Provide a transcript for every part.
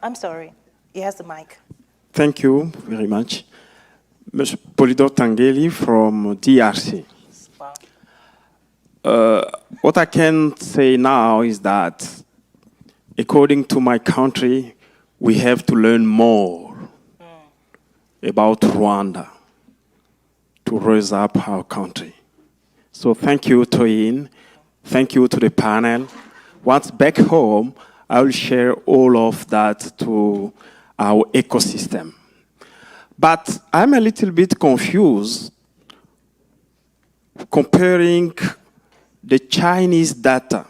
I'm sorry. He has the mic. Thank you very much. Mr. Polydor Tangeli from DRC. Wow. What I can say now is that, according to my country, we have to learn more about Rwanda to raise up our country. So thank you, Toyin. Thank you to the panel. Once back home, I will share all of that to our ecosystem. But I'm a little bit confused comparing the Chinese data,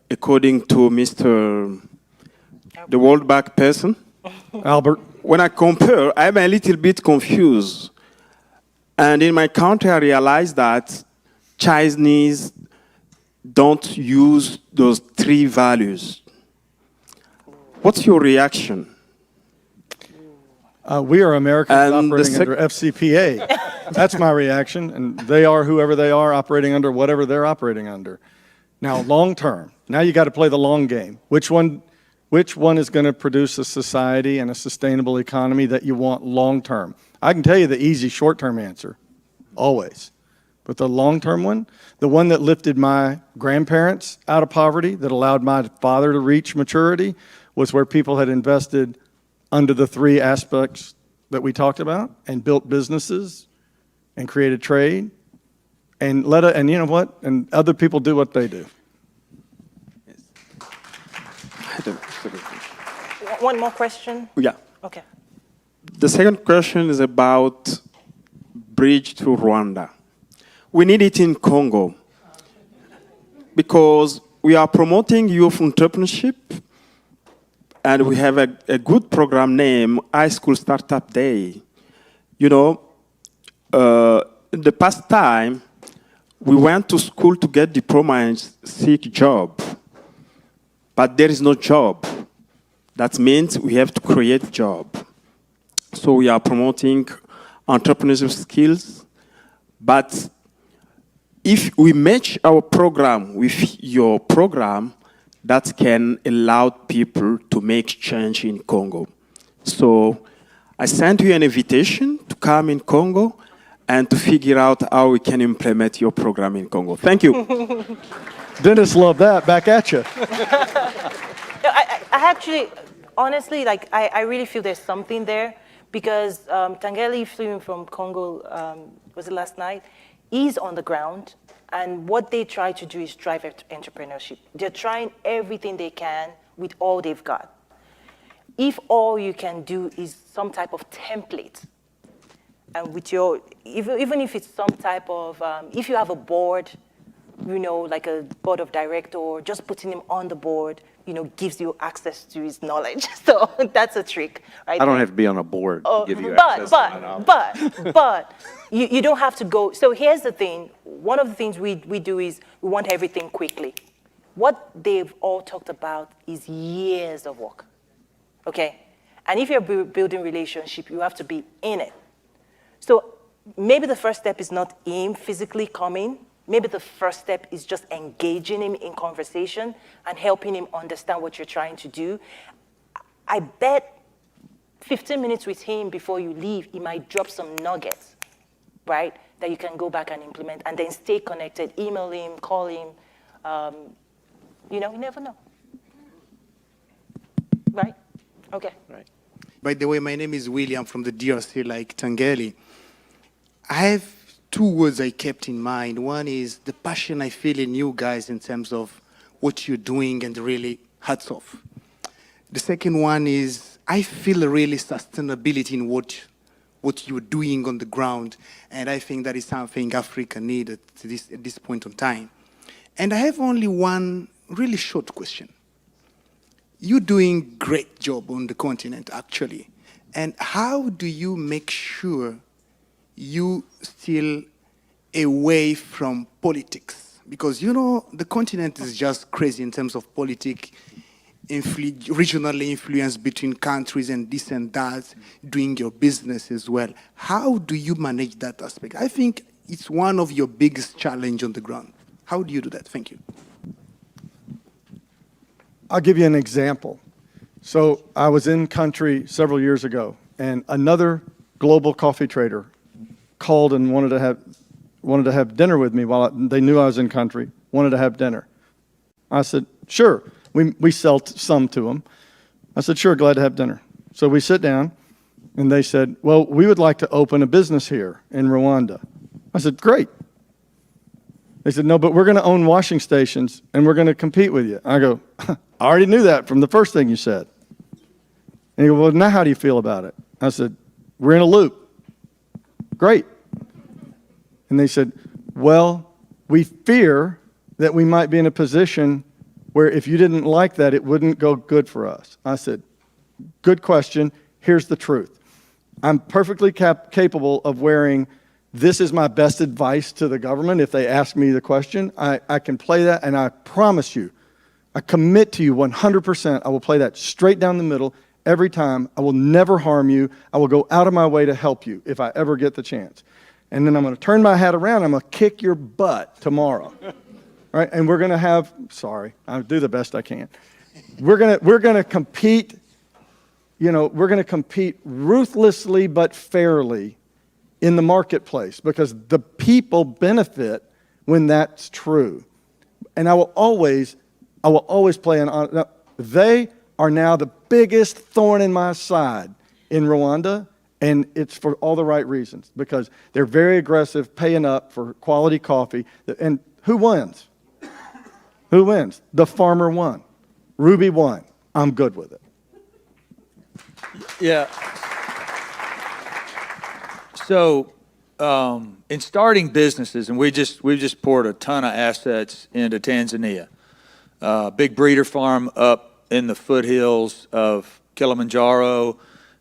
according to the World Bank person. Albert. When I compare, I'm a little bit confused. And in my country, I realized that Chinese don't use those 3 values. What's your reaction? We are Americans operating under FCPA. That's my reaction. And they are whoever they are, operating under whatever they're operating under. Now, long term. Now you got to play the long game. Which one is going to produce a society and a sustainable economy that you want long term? I can tell you the easy short-term answer, always. But the long-term one, the one that lifted my grandparents out of poverty, that allowed my father to reach maturity, was where people had invested under the 3 aspects that we talked about and built businesses and created trade and and you know what? And other people do what they do. One more question? Yeah. Okay. The second question is about bridge to Rwanda. We need it in Congo because we are promoting youth entrepreneurship, and we have a good program named High School Startup Day. You know, in the past time, we went to school to get diploma and seek job, but there is no job. That means we have to create job. So we are promoting entrepreneurship skills, but if we match our program with your program, that can allow people to make change in Congo. So I sent you an invitation to come in Congo and to figure out how we can implement your program in Congo. Thank you. Dennis loved that. Back at you. I actually, honestly, like, I really feel there's something there because Tangeli flew in from Congo, was it last night? He's on the ground, and what they try to do is drive entrepreneurship. They're trying everything they can with all they've got. If all you can do is some type of template, and with your, even if it's some type of, if you have a board, you know, like a board of director, just putting him on the board, you know, gives you access to his knowledge. So that's a trick, right? I don't have to be on a board to give you access to my knowledge. But you don't have to go. So here's the thing. One of the things we do is we want everything quickly. What they've all talked about is years of work, okay? And if you're building relationship, you have to be in it. So maybe the first step is not him physically coming. Maybe the first step is just engaging him in conversation and helping him understand what you're trying to do. I bet 15 minutes with him before you leave, he might drop some nuggets, right, that you can go back and implement, and then stay connected, email him, call him. You know, you never know. Right? Okay. Right. By the way, my name is William from the DRC, like Tangeli. I have 2 words I kept in mind. One is the passion I feel in you guys in terms of what you're doing, and really hats off. The second one is I feel really sustainability in what you're doing on the ground, and I think that is something Africa needs at this point in time. And I have only one really short question. You're doing great job on the continent, actually. And how do you make sure you still away from politics? Because, you know, the continent is just crazy in terms of politics, regional influence between countries and this and that, doing your business as well. How do you manage that aspect? I think it's one of your biggest challenge on the ground. How do you do that? Thank you. I'll give you an example. So I was in country several years ago, and another global coffee trader called and wanted to have dinner with me while they knew I was in country, wanted to have dinner. I said, sure. We sell some to them. I said, sure, glad to have dinner. So we sit down, and they said, well, we would like to open a business here in Rwanda. I said, great. They said, no, but we're going to own washing stations, and we're going to compete with you. I go, I already knew that from the first thing you said. And he goes, well, now how do you feel about it? I said, we're in a loop. Great. And they said, well, we fear that we might be in a position where if you didn't like that, it wouldn't go good for us. I said, good question. Here's the truth. I'm perfectly capable of wearing this is my best advice to the government if they ask me the question. I can play that, and I promise you, I commit to you 100%, I will play that straight down the middle every time. I will never harm you. I will go out of my way to help you if I ever get the chance. And then I'm going to turn my hat around. I'm going to kick your butt tomorrow. All right? And we're going to have, sorry, I'll do the best I can. We're going to compete, we're going to compete ruthlessly but fairly in the marketplace because the people benefit when that's true. And I will always play an honor. Now, they are now the biggest thorn in my side in Rwanda, and it's for all the right reasons because they're very aggressive, paying up for quality coffee. And who wins? Who wins? The farmer won. Ruby won. I'm good with it. Yeah. So, in starting businesses, and we've just poured a ton of assets into Tanzania. Big breeder farm up in the foothills of Kilimanjaro,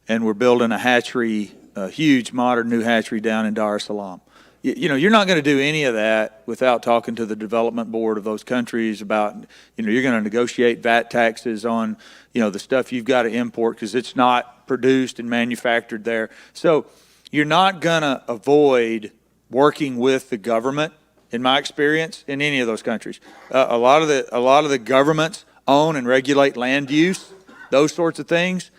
and we're building a hatchery, a huge modern new hatchery down in Dar es Salaam. You're not going to do any of that without talking to the development board of those countries about, you're going to negotiate VAT taxes on, the stuff you've got to import because it's not produced and manufactured there. So you're not going to avoid working with the government, in my experience, in any of those countries. A lot of the governments own and regulate land use, those sorts of things.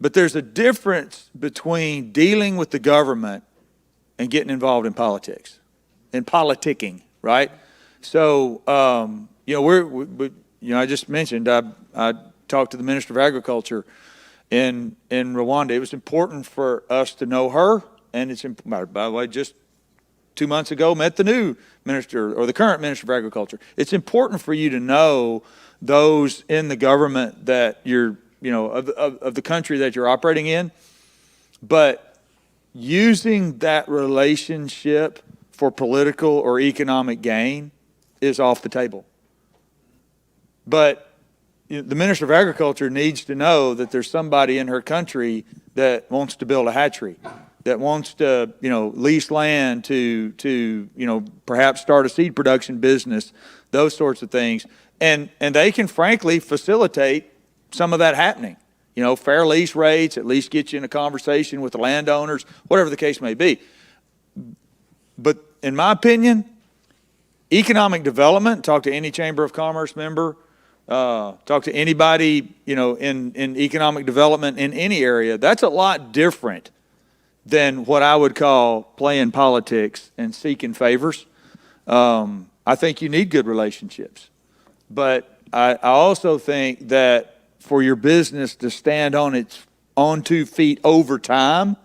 But there's a difference between dealing with the government and getting involved in politics, and politicking, right? So, I just mentioned I talked to the Minister of Agriculture in Rwanda. It was important for us to know her, and it's by the way, just 2 months ago met the new minister or the current Minister of Agriculture. It's important for you to know those in the government that you're, of the country that you're operating in, but using that relationship for political or economic gain is off the table. But the Minister of Agriculture needs to know that there's somebody in her country that wants to build a hatchery, that wants to, lease land to perhaps start a seed production business, those sorts of things. And they can frankly facilitate some of that happening. Fair lease rates, at least get you in a conversation with the landowners, whatever the case may be. But in my opinion, economic development, talk to any Chamber of Commerce member, talk to anybody, in economic development in any area, that's a lot different than what I would call playing politics and seeking favors. I think you need good relationships. But I also think that for your business to stand on its own 2 feet over time,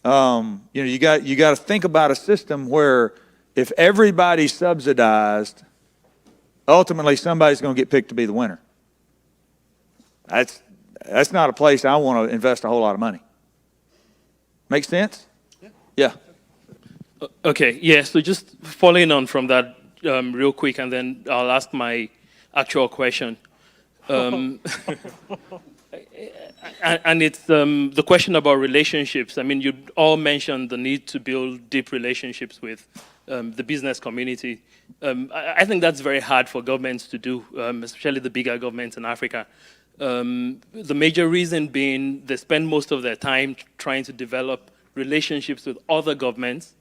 you got to think about a system where if everybody's subsidized, ultimately somebody's going to get picked to be the winner. That's not a place I want to invest a whole lot of money. Make sense? Yeah. Okay, yeah, so just following on from that real quick, and then I'll ask my actual question. And it's the question about relationships. I mean, you all mentioned the need to build deep relationships with the business community. I think that's very hard for governments to do, especially the bigger governments in Africa. The major reason being they spend most of their time trying to develop relationships with other governments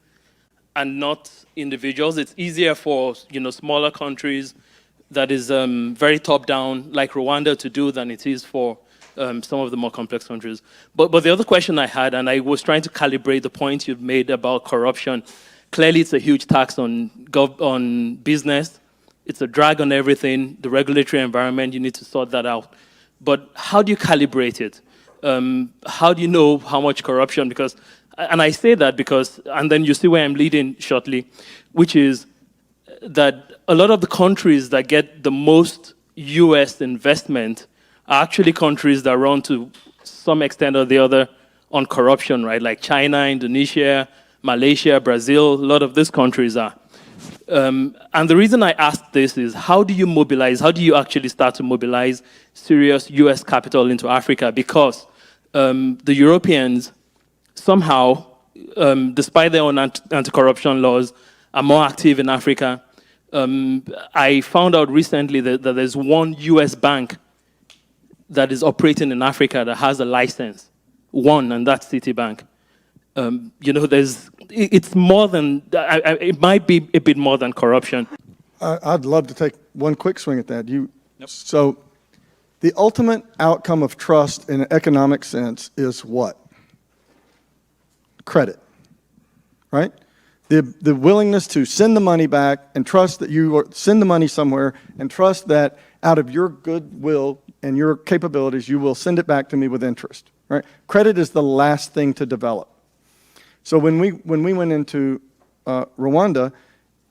and not individuals. It's easier for smaller countries that is very top-down, like Rwanda, to do than it is for some of the more complex countries. But the other question I had, and I was trying to calibrate the point you've made about corruption. Clearly, it's a huge tax on business. It's a drag on everything. The regulatory environment, you need to sort that out. But how do you calibrate it? How do you know how much corruption? Because, and I say that because, and then you see where I'm leading shortly, which is that a lot of the countries that get the most US investment are actually countries that run to some extent or the other on corruption, right? Like China, Indonesia, Malaysia, Brazil, a lot of these countries are. And the reason I ask this is, how do you mobilize, how do you actually start to mobilize serious US capital into Africa? Because the Europeans somehow, despite their own anti-corruption laws, are more active in Africa. I found out recently that there's one US bank that is operating in Africa that has a license, one, and that's Citibank. You know, it's more than, it might be a bit more than corruption. I'd love to take one quick swing at that. So the ultimate outcome of trust in an economic sense is what? Credit, right? The willingness to send the money back and trust that send the money somewhere and trust that out of your goodwill and your capabilities, you will send it back to me with interest, right? Credit is the last thing to develop. So when we went into Rwanda,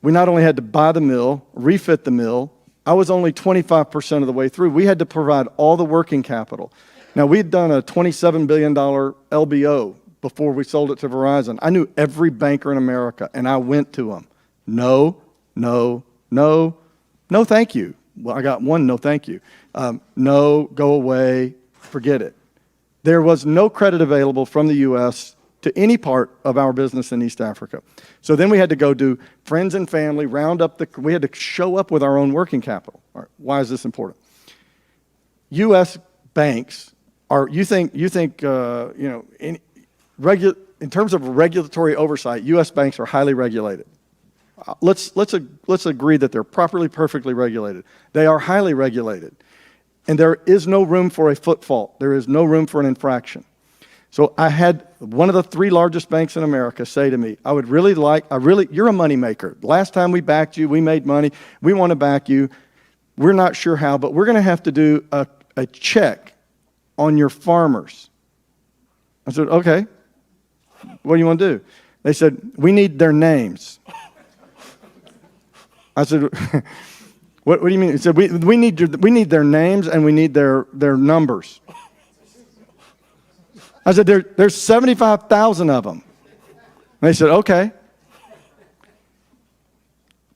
we not only had to buy the mill, refit the mill. I was only 25% of the way through. We had to provide all the working capital. Now, we'd done a $27 billion LBO before we sold it to Verizon. I knew every banker in America, and I went to them. No, no, no, no thank you. Well, I got one no thank you. No, go away, forget it. There was no credit available from the U.S. to any part of our business in East Africa. So then we had to go do friends and family, we had to show up with our own working capital. All right, why is this important? U.S. banks are, in terms of regulatory oversight, U.S. banks are highly regulated. Let's agree that they're properly, perfectly regulated. They are highly regulated. And there is no room for a foot fault. There is no room for an infraction. So I had one of the 3 largest banks in America say to me, you're a money maker. Last time we backed you, we made money. We want to back you. We're not sure how, but we're going to have to do a check on your farmers. I said, okay. What do you want to do? They said, we need their names. I said, what do you mean? He said, we need their names and we need their numbers. I said, there's 75,000 of them. And they said, okay.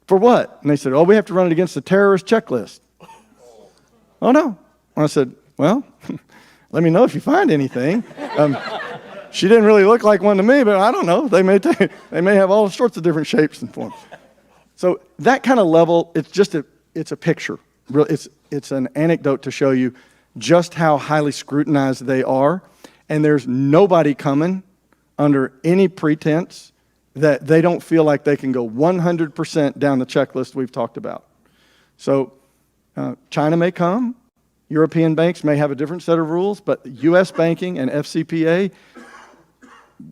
For what? And they said, we have to run it against the terrorist checklist. Oh, no. And I said, well, let me know if you find anything. She didn't really look like one to me, but I don't know. They may have all sorts of different shapes and forms. So that kind of level, it's a picture. It's an anecdote to show you just how highly scrutinized they are. And there's nobody coming under any pretense that they don't feel like they can go 100% down the checklist we've talked about. So China may come. European banks may have a different set of rules, but U.S. banking and FCPA,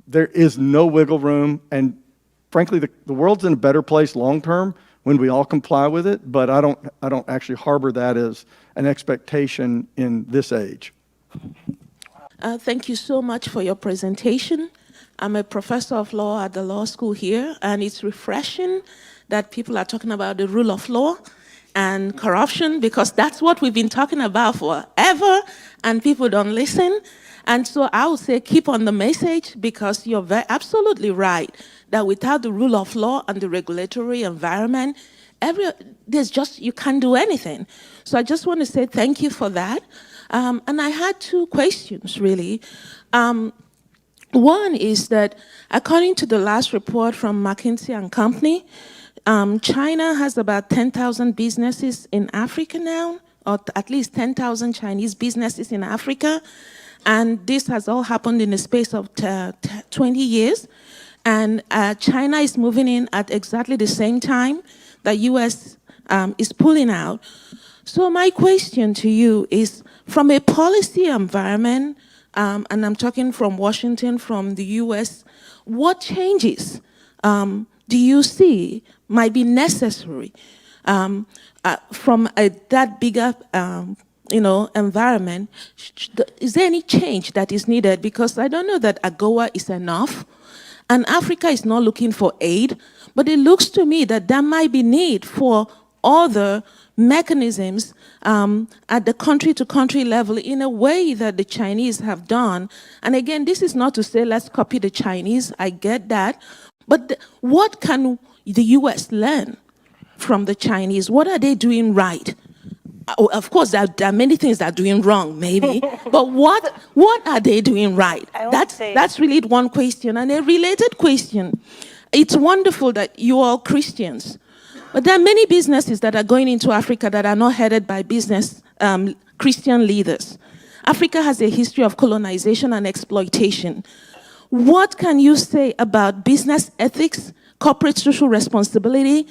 there is no wiggle room. And frankly, the world's in a better place long term when we all comply with it, but I don't actually harbor that as an expectation in this age. Thank you so much for your presentation. I'm a professor of law at the law school here, and it's refreshing that people are talking about the rule of law and corruption, because that's what we've been talking about forever, and people don't listen. And so I would say keep on the message, because you're absolutely right that without the rule of law and the regulatory environment, you can't do anything. So I just want to say thank you for that. And I had 2 questions, really. One is that according to the last report from McKinsey & Company, China has about 10,000 businesses in Africa now, or at least 10,000 Chinese businesses in Africa. And this has all happened in the space of 20 years. And China is moving in at exactly the same time that US is pulling out. So my question to you is, from a policy environment, and I'm talking from Washington, from the US, what changes do you see might be necessary from that bigger environment? Is there any change that is needed? Because I don't know that AGOA is enough, and Africa is not looking for aid, but it looks to me that there might be need for other mechanisms at the country-to-country level in a way that the Chinese have done. And again, this is not to say let's copy the Chinese, I get that, but what can the US learn from the Chinese? What are they doing right? Of course, there are many things that are doing wrong, maybe, but what are they doing right? That's really one question. And a related question, it's wonderful that you are Christians, but there are many businesses that are going into Africa that are not headed by Christian leaders. Africa has a history of colonization and exploitation. What can you say about business ethics, corporate social responsibility?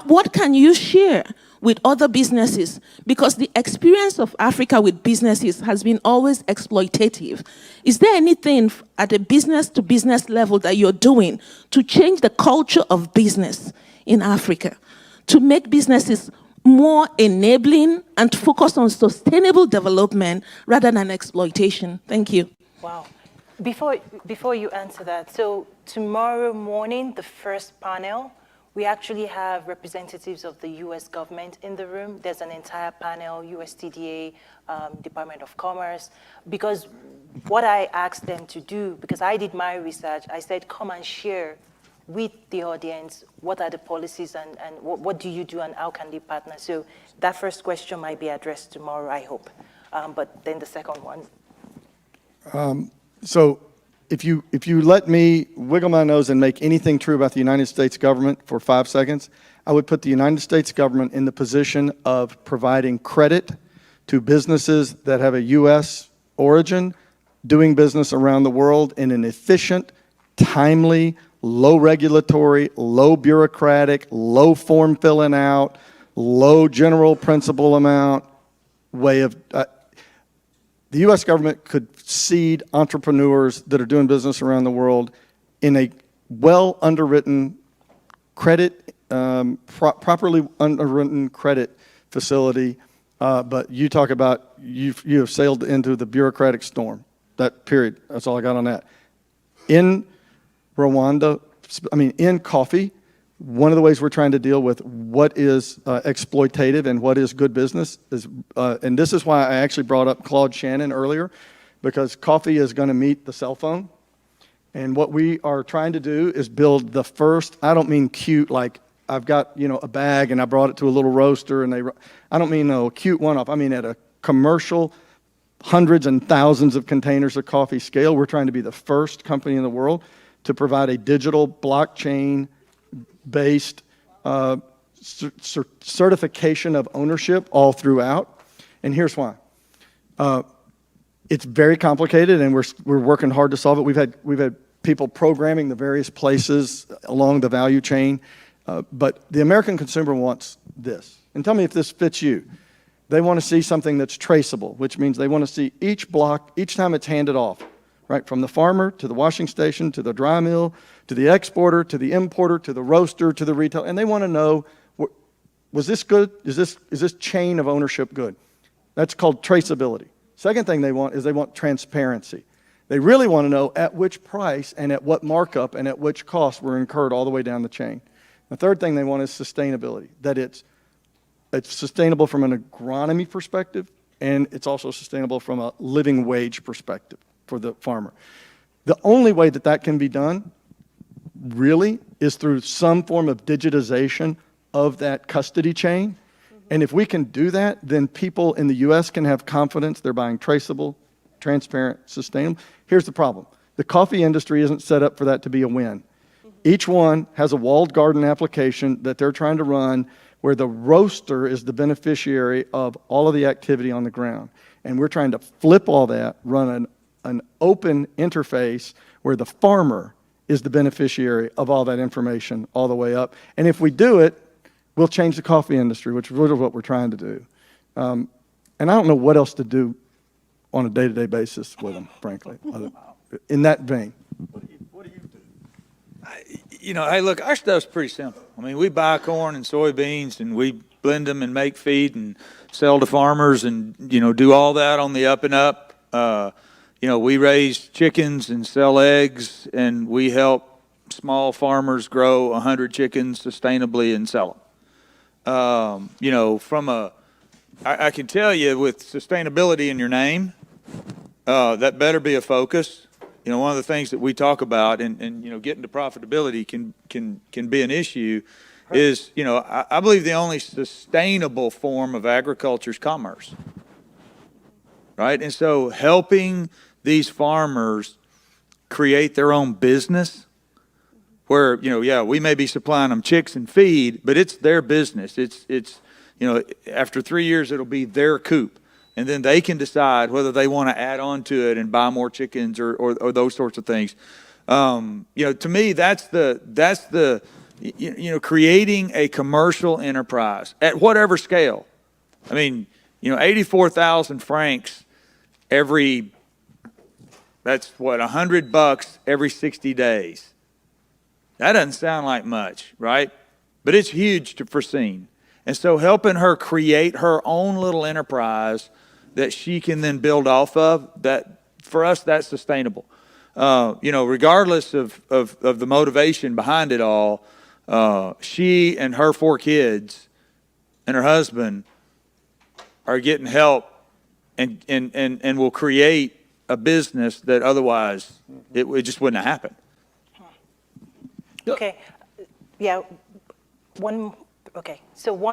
What can you share with other businesses? Because the experience of Africa with businesses has been always exploitative. Is there anything at a business-to-business level that you're doing to change the culture of business in Africa, to make businesses more enabling and to focus on sustainable development rather than exploitation? Thank you. Wow. Before you answer that, so tomorrow morning, the first panel, we actually have representatives of the US government in the room. There's an entire panel, USTDA, Department of Commerce, because what I asked them to do, because I did my research, I said, come and share with the audience what are the policies and what do you do and how can they partner. So that first question might be addressed tomorrow, I hope. But then the second one. So if you let me wiggle my nose and make anything true about the United States government for 5 seconds, I would put the United States government in the position of providing credit to businesses that have a U.S. origin, doing business around the world in an efficient, timely, low regulatory, low bureaucratic, low form filling out, low general principle amount way of... the U.S. government could seed entrepreneurs that are doing business around the world in a well underwritten credit, properly underwritten credit facility. But you talk about you have sailed into the bureaucratic storm. That period. That's all I got on that. In Rwanda, in coffee, one of the ways we're trying to deal with what is exploitative and what is good business is, and this is why I actually brought up Claude Shannon earlier, because coffee is going to meet the cell phone. And what we are trying to do is build the first, I don't mean cute, like I've got, a bag and I brought it to a little roaster and I don't mean a cute one-off. I mean at a commercial, hundreds and thousands of containers of coffee scale. We're trying to be the first company in the world to provide a digital blockchain-based certification of ownership all throughout. And here's why. It's very complicated, and we're working hard to solve it. We've had people programming the various places along the value chain, but the American consumer wants this. And tell me if this fits you. They want to see something that's traceable, which means they want to see each block, each time it's handed off, right? From the farmer to the washing station, to the dry mill, to the exporter, to the importer, to the roaster, to the retail. And they want to know, was this good? Is this chain of ownership good? That's called traceability. Second thing they want is they want transparency. They really want to know at which price and at what markup and at which cost were incurred all the way down the chain. The third thing they want is sustainability, that it's sustainable from an agronomy perspective, and it's also sustainable from a living wage perspective for the farmer. The only way that that can be done, really, is through some form of digitization of that custody chain. And if we can do that, then people in the U.S. can have confidence they're buying traceable, transparent, sustainable. Here's the problem. The coffee industry isn't set up for that to be a win. Each one has a walled garden application that they're trying to run where the roaster is the beneficiary of all of the activity on the ground. And we're trying to flip all that, run an open interface where the farmer is the beneficiary of all that information all the way up. And if we do it, we'll change the coffee industry, which is really what we're trying to do. And I don't know what else to do on a day-to-day basis with them, frankly, in that vein. What do you do? You know, hey, look, our stuff's pretty simple. I mean, we buy corn and soybeans, and we blend them and make feed and sell to farmers and, you know, do all that on the up and up. You know, we raise chickens and sell eggs, and we help small farmers grow 100 chickens sustainably and sell them. You know, I can tell you with sustainability in your name, that better be a focus. You know, one of the things that we talk about and you know, getting to profitability can be an issue is, you know, I believe the only sustainable form of agriculture is commerce, right? And so helping these farmers create their own business where, you know, yeah, we may be supplying them chicks and feed, but it's their business. It's you know, after 3 years, it'll be their coop. And then they can decide whether they want to add on to it and buy more chickens or those sorts of things. You know, to me, that's the you know, creating a commercial enterprise at whatever scale. I mean, you know, 84,000 francs that's what, $100 every 60 days. That doesn't sound like much, right? But it's huge for Scene. And so helping her create her own little enterprise that she can then build off of, that for us, that's sustainable. You know, regardless of the motivation behind it all, she and her 4 kids and her husband are getting help and will create a business that otherwise it just wouldn't have happened. Okay. Yeah. Okay. So one.